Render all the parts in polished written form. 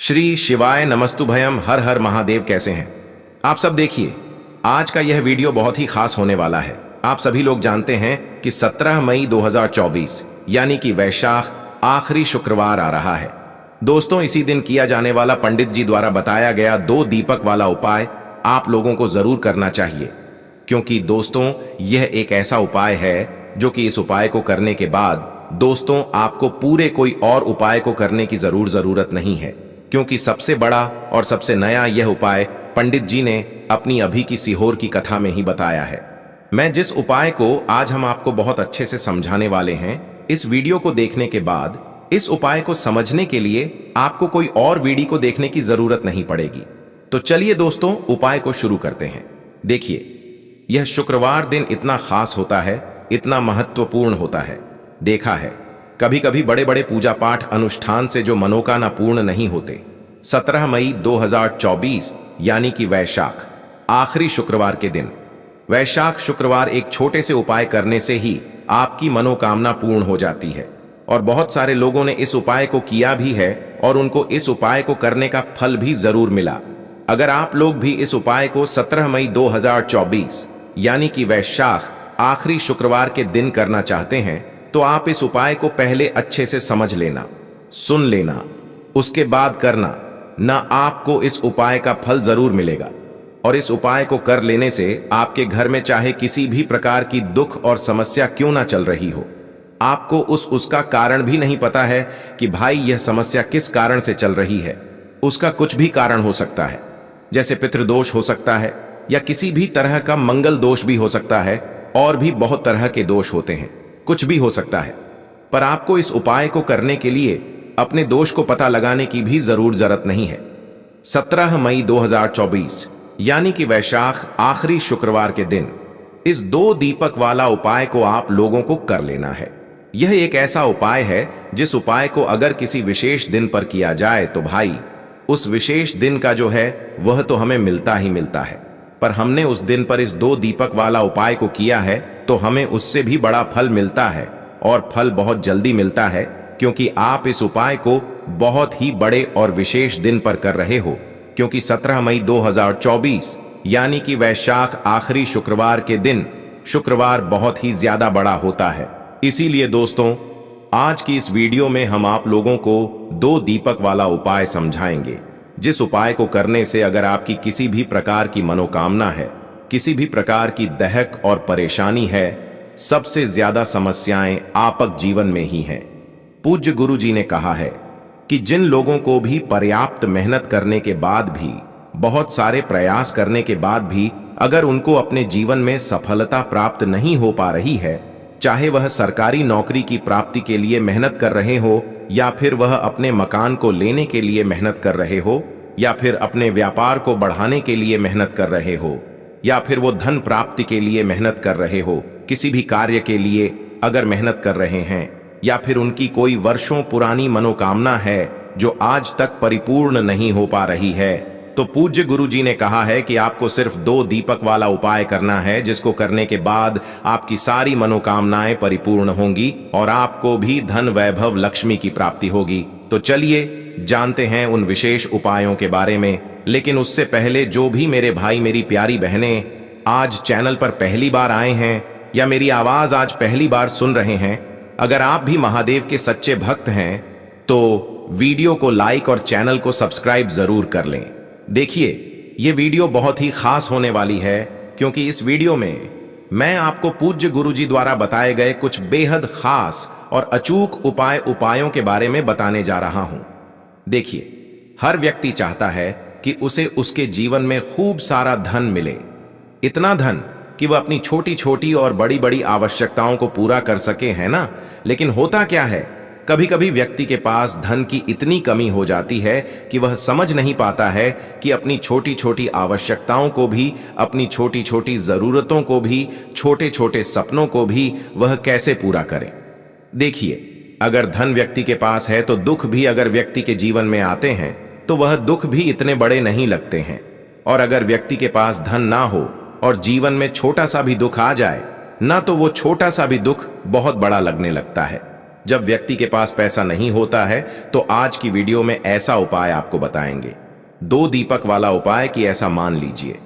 श्री शिवाय नमस्तुभयम। हर हर महादेव। कैसे हैं आप सब? देखिए, आज का यह वीडियो बहुत ही खास होने वाला है। आप सभी लोग जानते हैं कि 17 मई 2024 यानी कि वैशाख आखिरी शुक्रवार आ रहा है। दोस्तों, इसी दिन किया जाने वाला पंडित जी द्वारा बताया गया 2 दीपक वाला उपाय आप लोगों को जरूर करना चाहिए, क्योंकि दोस्तों यह एक ऐसा उपाय है जो कि इस उपाय को करने के बाद दोस्तों आपको पूरे कोई और उपाय को करने की जरूरत नहीं है, क्योंकि सबसे बड़ा और सबसे नया यह उपाय पंडित जी ने अपनी अभी की सीहोर की कथा में ही बताया है। मैं जिस उपाय को आज हम आपको बहुत अच्छे से समझाने वाले हैं, इस वीडियो को देखने के बाद इस उपाय को समझने के लिए आपको कोई और वीडियो को देखने की जरूरत नहीं पड़ेगी। तो चलिए दोस्तों, उपाय को शुरू करते हैं। देखिए, यह शुक्रवार दिन इतना खास होता है, इतना महत्वपूर्ण होता है। देखा है कभी कभी बड़े बड़े पूजा पाठ अनुष्ठान से जो मनोकामना पूर्ण नहीं होते। 17 मई 2024 यानी कि वैशाख आखिरी शुक्रवार के दिन, वैशाख शुक्रवार एक छोटे से उपाय करने से ही आपकी मनोकामना पूर्ण हो जाती है। और बहुत सारे लोगों ने इस उपाय को किया भी है और उनको इस उपाय को करने का फल भी जरूर मिला। अगर आप लोग भी इस उपाय को 17 मई 2024 यानी कि वैशाख आखिरी शुक्रवार के दिन करना चाहते हैं, तो आप इस उपाय को पहले अच्छे से समझ लेना, सुन लेना, उसके बाद करना। ना आपको इस उपाय का फल जरूर मिलेगा। और इस उपाय को कर लेने से आपके घर में चाहे किसी भी प्रकार की दुख और समस्या क्यों ना चल रही हो, आपको उसका कारण भी नहीं पता है कि भाई यह समस्या किस कारण से चल रही है। उसका कुछ भी कारण हो सकता है, जैसे पितृदोष हो सकता है या किसी भी तरह का मंगल दोष भी हो सकता है, और भी बहुत तरह के दोष होते हैं, कुछ भी हो सकता है। पर आपको इस उपाय को करने के लिए अपने दोष को पता लगाने की भी जरूरत नहीं है। 17 मई 2024 यानी कि वैशाख आखिरी शुक्रवार के दिन इस 2 दीपक वाला उपाय को आप लोगों को कर लेना है। यह एक ऐसा उपाय है जिस उपाय को अगर किसी विशेष दिन पर किया जाए तो भाई उस विशेष दिन का जो है वह तो हमें मिलता ही मिलता है। पर हमने उस दिन पर इस 2 दीपक वाला उपाय को किया है तो हमें उससे भी बड़ा फल मिलता है, और फल बहुत जल्दी मिलता है, क्योंकि आप इस उपाय को बहुत ही बड़े और विशेष दिन पर कर रहे हो। क्योंकि 17 मई 2024 यानी कि वैशाख आखिरी शुक्रवार के दिन शुक्रवार बहुत ही ज्यादा बड़ा होता है। इसीलिए दोस्तों, आज की इस वीडियो में हम आप लोगों को 2 दीपक वाला उपाय समझाएंगे, जिस उपाय को करने से अगर आपकी किसी भी प्रकार की मनोकामना है, किसी भी प्रकार की दहक और परेशानी है, सबसे ज्यादा समस्याएं आपक जीवन में ही हैं। पूज्य गुरु जी ने कहा है कि जिन लोगों को भी पर्याप्त मेहनत करने के बाद भी, बहुत सारे प्रयास करने के बाद भी अगर उनको अपने जीवन में सफलता प्राप्त नहीं हो पा रही है, चाहे वह सरकारी नौकरी की प्राप्ति के लिए मेहनत कर रहे हो, या फिर वह अपने मकान को लेने के लिए मेहनत कर रहे हो, या फिर अपने व्यापार को बढ़ाने के लिए मेहनत कर रहे हो, या फिर वो धन प्राप्ति के लिए मेहनत कर रहे हो, किसी भी कार्य के लिए अगर मेहनत कर रहे हैं, या फिर उनकी कोई वर्षों पुरानी मनोकामना है जो आज तक परिपूर्ण नहीं हो पा रही है, तो पूज्य गुरु जी ने कहा है कि आपको सिर्फ 2 दीपक वाला उपाय करना है, जिसको करने के बाद आपकी सारी मनोकामनाएं परिपूर्ण होंगी और आपको भी धन वैभव लक्ष्मी की प्राप्ति होगी। तो चलिए जानते हैं उन विशेष उपायों के बारे में। लेकिन उससे पहले जो भी मेरे भाई मेरी प्यारी बहनें आज चैनल पर पहली बार आए हैं या मेरी आवाज आज पहली बार सुन रहे हैं, अगर आप भी महादेव के सच्चे भक्त हैं तो वीडियो को लाइक और चैनल को सब्सक्राइब जरूर कर लें। देखिए, ये वीडियो बहुत ही खास होने वाली है, क्योंकि इस वीडियो में मैं आपको पूज्य गुरुजी द्वारा बताए गए कुछ बेहद खास और अचूक उपायों के बारे में बताने जा रहा हूं। देखिए, हर व्यक्ति चाहता है कि उसे उसके जीवन में खूब सारा धन मिले, इतना धन कि वह अपनी छोटी छोटी और बड़ी बड़ी आवश्यकताओं को पूरा कर सके, है ना। लेकिन होता क्या है, कभी कभी व्यक्ति के पास धन की इतनी कमी हो जाती है कि वह समझ नहीं पाता है कि अपनी छोटी छोटी आवश्यकताओं को भी, अपनी छोटी छोटी जरूरतों को भी, छोटे छोटे सपनों को भी वह कैसे पूरा करे। देखिए, अगर धन व्यक्ति के पास है तो दुख भी अगर व्यक्ति के जीवन में आते हैं तो वह दुख भी इतने बड़े नहीं लगते हैं। और अगर व्यक्ति के पास धन ना हो और जीवन में छोटा सा भी दुख आ जाए ना, तो वो छोटा सा भी दुख बहुत बड़ा लगने लगता है। जब व्यक्ति के पास पैसा नहीं होता है तो आज की वीडियो में ऐसा उपाय आपको बताएंगे। 2 दीपक वाला उपाय कि ऐसा मान लीजिए,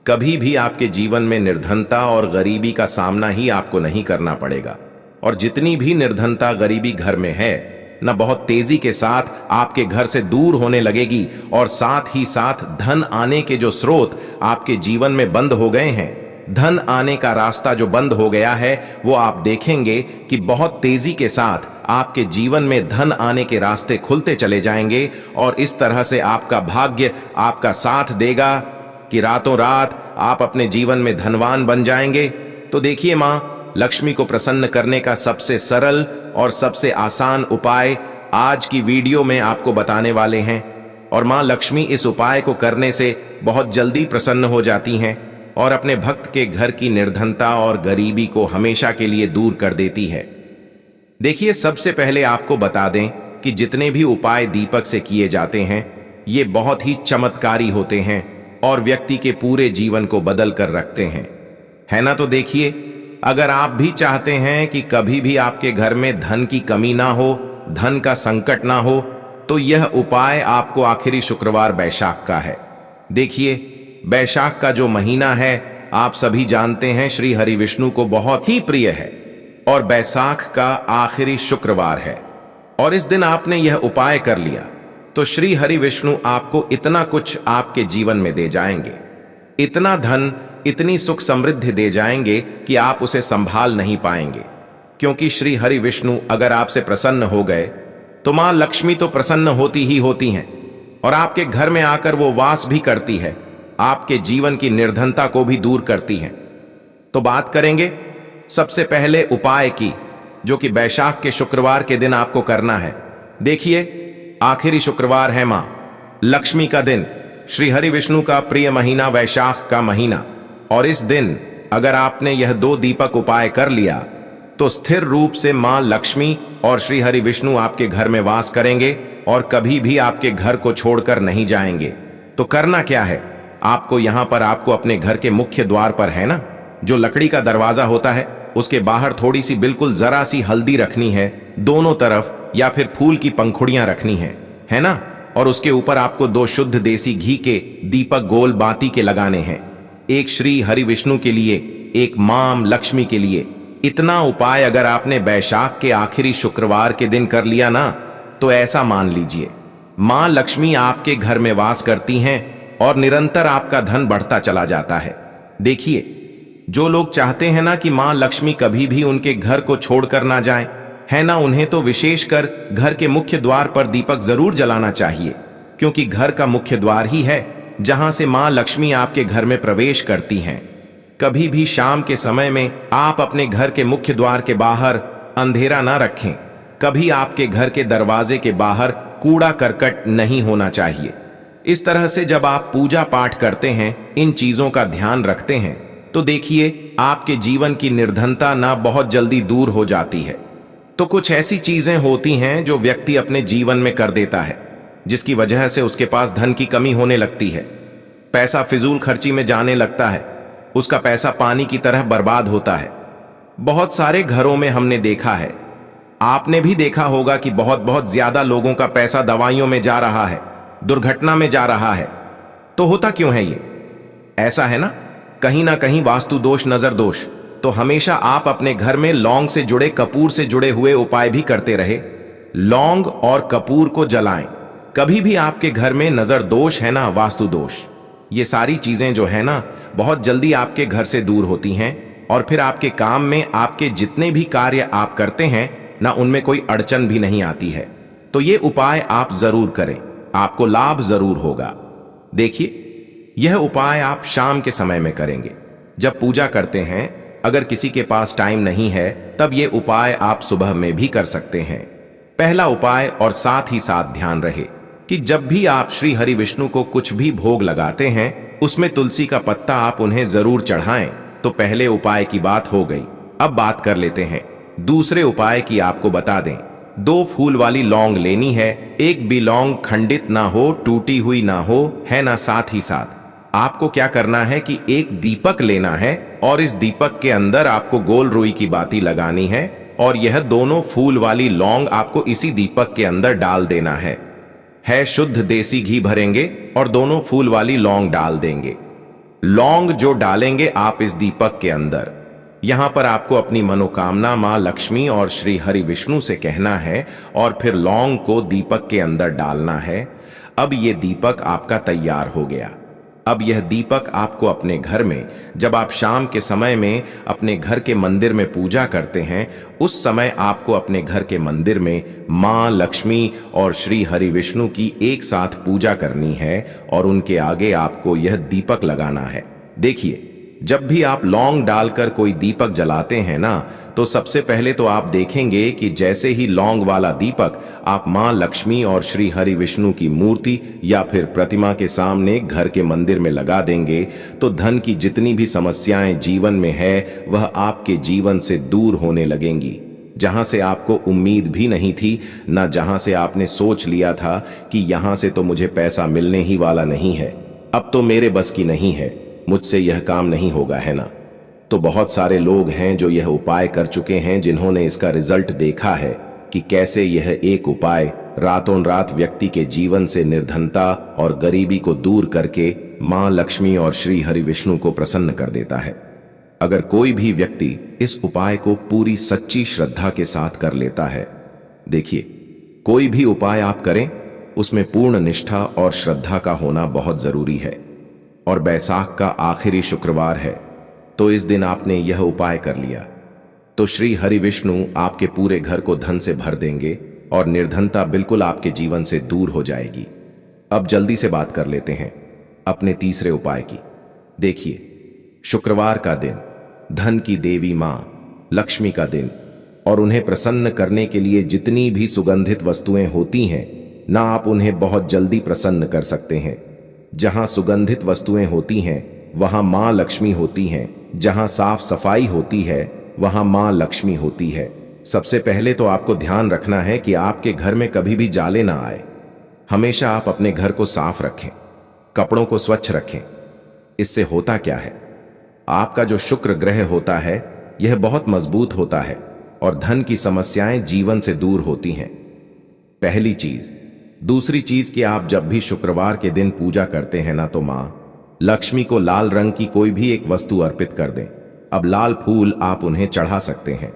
कभी भी आपके जीवन में निर्धनता और गरीबी का सामना ही आपको नहीं करना पड़ेगा। और जितनी भी निर्धनता गरीबी घर में है न बहुत तेजी के साथ आपके घर से दूर होने लगेगी, और साथ ही साथ धन आने के जो स्रोत आपके जीवन में बंद हो गए हैं, धन आने का रास्ता जो बंद हो गया है, वो आप देखेंगे कि बहुत तेजी के साथ आपके जीवन में धन आने के रास्ते खुलते चले जाएंगे। और इस तरह से आपका भाग्य आपका साथ देगा कि रातों रात आप अपने जीवन में धनवान बन जाएंगे। तो देखिए, मां लक्ष्मी को प्रसन्न करने का सबसे सरल और सबसे आसान उपाय आज की वीडियो में आपको बताने वाले हैं। और मां लक्ष्मी इस उपाय को करने से बहुत जल्दी प्रसन्न हो जाती हैं और अपने भक्त के घर की निर्धनता और गरीबी को हमेशा के लिए दूर कर देती है। देखिए, सबसे पहले आपको बता दें कि जितने भी उपाय दीपक से किए जाते हैं, ये बहुत ही चमत्कारी होते हैं और व्यक्ति के पूरे जीवन को बदल कर रखते हैं, है ना। तो देखिए, अगर आप भी चाहते हैं कि कभी भी आपके घर में धन की कमी ना हो, धन का संकट ना हो, तो यह उपाय आपको आखिरी शुक्रवार बैशाख का है। देखिए, बैशाख का जो महीना है आप सभी जानते हैं श्री हरि विष्णु को बहुत ही प्रिय है और बैसाख का आखिरी शुक्रवार है। और इस दिन आपने यह उपाय कर लिया तो श्री हरि विष्णु आपको इतना कुछ आपके जीवन में दे जाएंगे, इतना धन, इतनी सुख समृद्धि दे जाएंगे कि आप उसे संभाल नहीं पाएंगे। क्योंकि श्री हरि विष्णु अगर आपसे प्रसन्न हो गए तो मां लक्ष्मी तो प्रसन्न होती ही होती हैं और आपके घर में आकर वो वास भी करती है, आपके जीवन की निर्धनता को भी दूर करती हैं। तो बात करेंगे सबसे पहले उपाय की, जो कि बैशाख के शुक्रवार के दिन आपको करना है। देखिए, आखिरी शुक्रवार है मां लक्ष्मी का दिन, श्री हरि विष्णु का प्रिय महीना वैशाख का महीना। और इस दिन अगर आपने यह 2 दीपक उपाय कर लिया तो स्थिर रूप से मां लक्ष्मी और श्री हरि विष्णु आपके घर में वास करेंगे और कभी भी आपके घर को छोड़कर नहीं जाएंगे। तो करना क्या है, आपको यहां पर आपको अपने घर के मुख्य द्वार पर, है ना, जो लकड़ी का दरवाजा होता है, उसके बाहर थोड़ी सी बिल्कुल जरा सी हल्दी रखनी है दोनों तरफ, या फिर फूल की पंखुड़ियां रखनी है ना। और उसके ऊपर आपको 2 शुद्ध देसी घी के दीपक गोल बाती के लगाने हैं, एक श्री हरि विष्णु के लिए, एक मां लक्ष्मी के लिए। इतना उपाय अगर आपने बैशाख के आखिरी शुक्रवार के दिन कर लिया ना, तो ऐसा मान लीजिए मां लक्ष्मी आपके घर में वास करती हैं और निरंतर आपका धन बढ़ता चला जाता है। देखिए, जो लोग चाहते हैं ना कि मां लक्ष्मी कभी भी उनके घर को छोड़कर ना जाएं, है ना, उन्हें तो विशेषकर घर के मुख्य द्वार पर दीपक जरूर जलाना चाहिए। क्योंकि घर का मुख्य द्वार ही है जहां से मां लक्ष्मी आपके घर में प्रवेश करती हैं। कभी भी शाम के समय में आप अपने घर के मुख्य द्वार के बाहर अंधेरा ना रखें। कभी आपके घर के दरवाजे के बाहर कूड़ा करकट नहीं होना चाहिए। इस तरह से जब आप पूजा पाठ करते हैं, इन चीजों का ध्यान रखते हैं, तो देखिए आपके जीवन की निर्धनता ना बहुत जल्दी दूर हो जाती है। तो कुछ ऐसी चीजें होती हैं जो व्यक्ति अपने जीवन में कर देता है, जिसकी वजह से उसके पास धन की कमी होने लगती है, पैसा फिजूल खर्ची में जाने लगता है, उसका पैसा पानी की तरह बर्बाद होता है। बहुत सारे घरों में हमने देखा है, आपने भी देखा होगा कि बहुत बहुत ज्यादा लोगों का पैसा दवाइयों में जा रहा है, दुर्घटना में जा रहा है। तो होता क्यों है ये? ऐसा है ना कहीं वास्तु दोष, नजर दोष। तो हमेशा आप अपने घर में लौंग से जुड़े, कपूर से जुड़े हुए उपाय भी करते रहे। लौंग और कपूर को जलाएं। कभी भी आपके घर में नजर दोष है ना, वास्तु दोष, ये सारी चीजें जो है ना, बहुत जल्दी आपके घर से दूर होती हैं और फिर आपके काम में, आपके जितने भी कार्य आप करते हैं ना, उनमें कोई अड़चन भी नहीं आती है। तो ये उपाय आप जरूर करें, आपको लाभ जरूर होगा। देखिए, यह उपाय आप शाम के समय में करेंगे जब पूजा करते हैं। अगर किसी के पास टाइम नहीं है तब ये उपाय आप सुबह में भी कर सकते हैं। पहला उपाय, और साथ ही साथ ध्यान रहे कि जब भी आप श्री हरि विष्णु को कुछ भी भोग लगाते हैं, उसमें तुलसी का पत्ता आप उन्हें जरूर चढ़ाएं। तो पहले उपाय की बात हो गई। अब बात कर लेते हैं दूसरे उपाय की। आपको बता दें, 2 फूल वाली लौंग लेनी है, एक भी लौंग खंडित ना हो, टूटी हुई ना हो, है ना। साथ ही साथ आपको क्या करना है कि एक दीपक लेना है और इस दीपक के अंदर आपको गोल रुई की बाती लगानी है और यह दोनों फूल वाली लौंग आपको इसी दीपक के अंदर डाल देना है शुद्ध देसी घी भरेंगे और दोनों फूल वाली लौंग डाल देंगे। लौंग जो डालेंगे आप इस दीपक के अंदर, यहां पर आपको अपनी मनोकामना मां लक्ष्मी और श्री हरि विष्णु से कहना है और फिर लौंग को दीपक के अंदर डालना है। अब यह दीपक आपका तैयार हो गया। अब यह दीपक आपको अपने घर में, जब आप शाम के समय में अपने घर के मंदिर में पूजा करते हैं, उस समय आपको अपने घर के मंदिर में मां लक्ष्मी और श्री हरि विष्णु की एक साथ पूजा करनी है और उनके आगे आपको यह दीपक लगाना है। देखिए, जब भी आप लौंग डालकर कोई दीपक जलाते हैं ना, तो सबसे पहले तो आप देखेंगे कि जैसे ही लौंग वाला दीपक आप मां लक्ष्मी और श्री हरि विष्णु की मूर्ति या फिर प्रतिमा के सामने घर के मंदिर में लगा देंगे, तो धन की जितनी भी समस्याएं जीवन में है वह आपके जीवन से दूर होने लगेंगी। जहां से आपको उम्मीद भी नहीं थी, ना जहां से आपने सोच लिया था कि यहां से तो मुझे पैसा मिलने ही वाला नहीं है, अब तो मेरे बस की नहीं है, मुझसे यह काम नहीं होगा, है ना। तो बहुत सारे लोग हैं जो यह उपाय कर चुके हैं, जिन्होंने इसका रिजल्ट देखा है कि कैसे यह एक उपाय रातों रात व्यक्ति के जीवन से निर्धनता और गरीबी को दूर करके मां लक्ष्मी और श्री हरि विष्णु को प्रसन्न कर देता है। अगर कोई भी व्यक्ति इस उपाय को पूरी सच्ची श्रद्धा के साथ कर लेता है, देखिए, कोई भी उपाय आप करें उसमें पूर्ण निष्ठा और श्रद्धा का होना बहुत जरूरी है। और बैसाख का आखिरी शुक्रवार है, तो इस दिन आपने यह उपाय कर लिया तो श्री हरि विष्णु आपके पूरे घर को धन से भर देंगे और निर्धनता बिल्कुल आपके जीवन से दूर हो जाएगी। अब जल्दी से बात कर लेते हैं अपने तीसरे उपाय की। देखिए, शुक्रवार का दिन धन की देवी मां लक्ष्मी का दिन, और उन्हें प्रसन्न करने के लिए जितनी भी सुगंधित वस्तुएं होती हैं ना, आप उन्हें बहुत जल्दी प्रसन्न कर सकते हैं। जहां सुगंधित वस्तुएं होती हैं वहां मां लक्ष्मी होती हैं, जहां साफ सफाई होती है वहां मां लक्ष्मी होती है। सबसे पहले तो आपको ध्यान रखना है कि आपके घर में कभी भी जाले ना आए। हमेशा आप अपने घर को साफ रखें, कपड़ों को स्वच्छ रखें। इससे होता क्या है, आपका जो शुक्र ग्रह होता है यह बहुत मजबूत होता है और धन की समस्याएं जीवन से दूर होती हैं। पहली चीज। दूसरी चीज कि आप जब भी शुक्रवार के दिन पूजा करते हैं ना, तो मां लक्ष्मी को लाल रंग की कोई भी एक वस्तु अर्पित कर दें। अब लाल फूल आप उन्हें चढ़ा सकते हैं,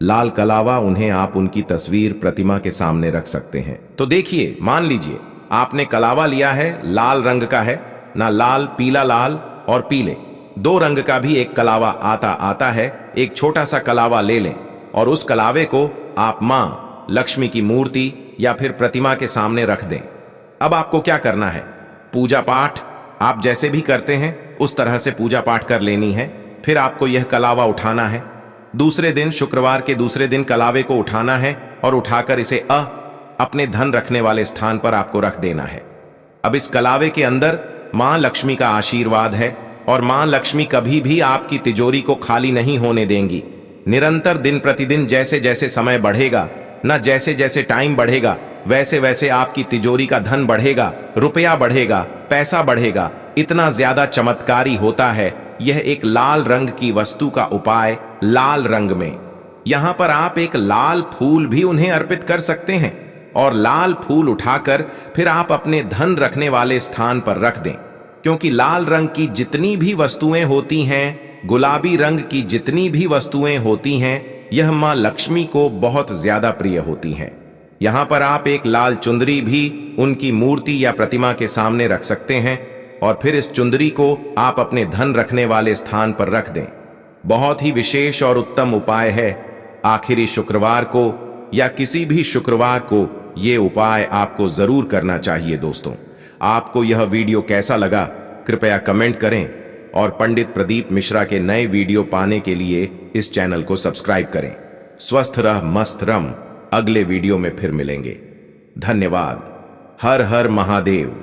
लाल कलावा उन्हें आप उनकी तस्वीर प्रतिमा के सामने रख सकते हैं। तो देखिए, मान लीजिए आपने कलावा लिया है, लाल रंग का है ना, लाल पीला लाल और पीले दो रंग का भी एक कलावा आता है। एक छोटा सा कलावा ले लें और उस कलावे को आप मां लक्ष्मी की मूर्ति या फिर प्रतिमा के सामने रख दें। अब आपको क्या करना है, पूजा पाठ आप जैसे भी करते हैं उस तरह से पूजा पाठ कर लेनी है। फिर आपको यह कलावा उठाना है। दूसरे दिन, शुक्रवार के दूसरे दिन कलावे को उठाना है और उठाकर इसे अपने धन रखने वाले स्थान पर आपको रख देना है। अब इस कलावे के अंदर मां लक्ष्मी का आशीर्वाद है और मां लक्ष्मी कभी भी आपकी तिजोरी को खाली नहीं होने देंगी। निरंतर दिन प्रतिदिन जैसे जैसे समय बढ़ेगा ना, जैसे जैसे टाइम बढ़ेगा, वैसे वैसे आपकी तिजोरी का धन बढ़ेगा, रुपया बढ़ेगा, पैसा बढ़ेगा। इतना ज्यादा चमत्कारी होता है यह एक लाल रंग की वस्तु का उपाय। लाल रंग में यहां पर आप एक लाल फूल भी उन्हें अर्पित कर सकते हैं और लाल फूल उठाकर फिर आप अपने धन रखने वाले स्थान पर रख दें, क्योंकि लाल रंग की जितनी भी वस्तुएं होती हैं, गुलाबी रंग की जितनी भी वस्तुएं होती हैं, यह मां लक्ष्मी को बहुत ज्यादा प्रिय होती हैं। यहां पर आप एक लाल चुंदरी भी उनकी मूर्ति या प्रतिमा के सामने रख सकते हैं और फिर इस चुंदरी को आप अपने धन रखने वाले स्थान पर रख दें। बहुत ही विशेष और उत्तम उपाय है। आखिरी शुक्रवार को या किसी भी शुक्रवार को ये उपाय आपको जरूर करना चाहिए। दोस्तों, आपको यह वीडियो कैसा लगा कृपया कमेंट करें और पंडित प्रदीप मिश्रा के नए वीडियो पाने के लिए इस चैनल को सब्सक्राइब करें। स्वस्थ रह, मस्त रम। अगले वीडियो में फिर मिलेंगे। धन्यवाद। हर हर महादेव।